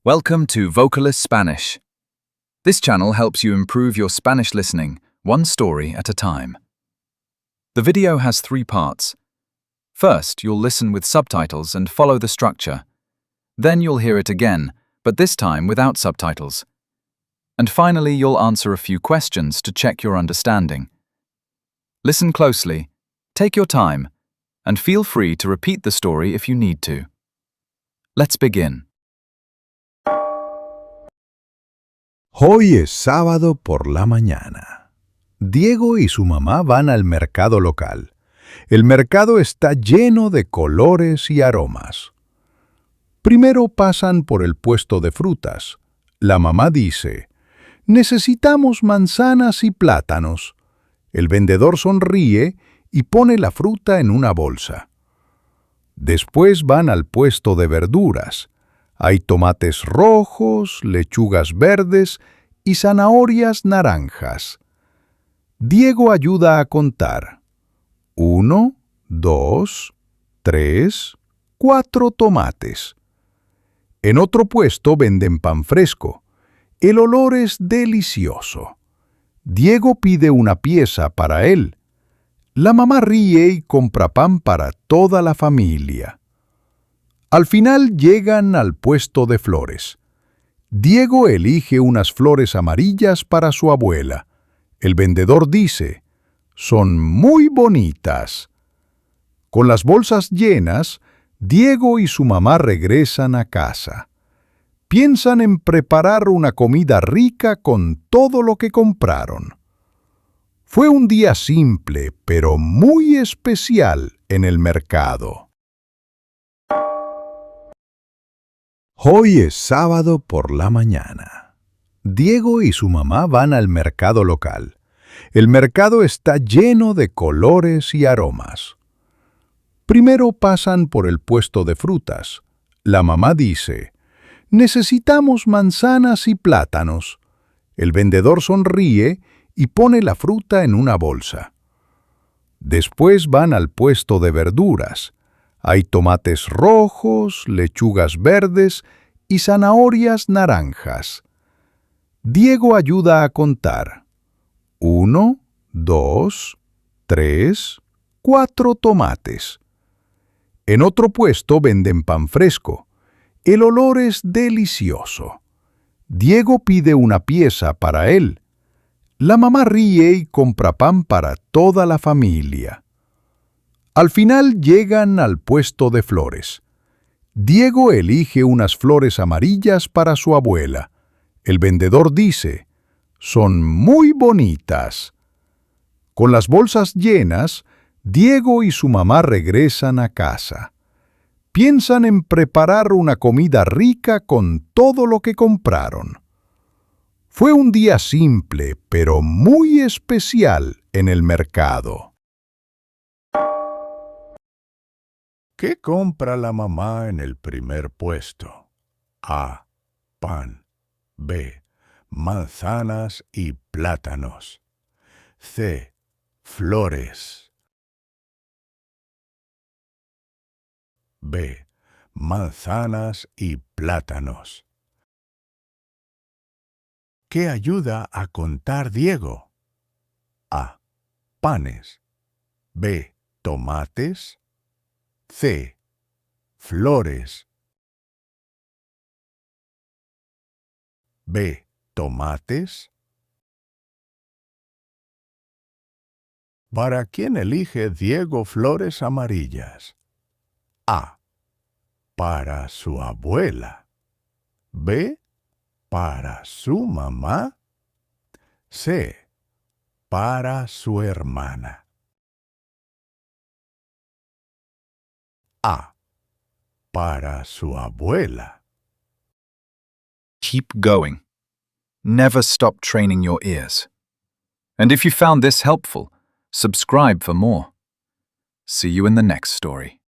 Welcome to Vocalist Spanish. This channel helps you improve your Spanish listening, one story at a time. The video has 3 parts. First, you'll listen with subtitles and follow the structure. Then you'll hear it again, but this time without subtitles. And finally, you'll answer a few questions to check your understanding. Listen closely, take your time, and feel free to repeat the story if you need to. Let's begin. Hoy es sábado por la mañana. Diego y su mamá van al mercado local. El mercado está lleno de colores y aromas. Primero pasan por el puesto de frutas. La mamá dice, «Necesitamos manzanas y plátanos». El vendedor sonríe y pone la fruta en una bolsa. Después van al puesto de verduras. Hay tomates rojos, lechugas verdes y zanahorias naranjas. Diego ayuda a contar. 1, 2, 3, 4 tomates. En otro puesto venden pan fresco. El olor es delicioso. Diego pide una pieza para él. La mamá ríe y compra pan para toda la familia. Al final llegan al puesto de flores. Diego elige unas flores amarillas para su abuela. El vendedor dice, «Son muy bonitas». Con las bolsas llenas, Diego y su mamá regresan a casa. Piensan en preparar una comida rica con todo lo que compraron. Fue un día simple, pero muy especial en el mercado. Hoy es sábado por la mañana. Diego y su mamá van al mercado local. El mercado está lleno de colores y aromas. Primero pasan por el puesto de frutas. La mamá dice, «Necesitamos manzanas y plátanos». El vendedor sonríe y pone la fruta en una bolsa. Después van al puesto de verduras. Hay tomates rojos, lechugas verdes y zanahorias naranjas. Diego ayuda a contar. 1, 2, 3, 4 tomates. En otro puesto venden pan fresco. El olor es delicioso. Diego pide una pieza para él. La mamá ríe y compra pan para toda la familia. Al final llegan al puesto de flores. Diego elige unas flores amarillas para su abuela. El vendedor dice, «Son muy bonitas». Con las bolsas llenas, Diego y su mamá regresan a casa. Piensan en preparar una comida rica con todo lo que compraron. Fue un día simple, pero muy especial en el mercado. ¿Qué compra la mamá en el primer puesto? A. Pan. B. Manzanas y plátanos. C. Flores. B. Manzanas y plátanos. ¿Qué ayuda a contar Diego? A. Panes. B. Tomates. C. Flores. B. Tomates. ¿Para quién elige Diego flores amarillas? A. Para su abuela. B. Para su mamá. C. Para su hermana. A. Para su abuela. Keep going. Never stop training your ears. And if you found this helpful, subscribe for more. See you in the next story.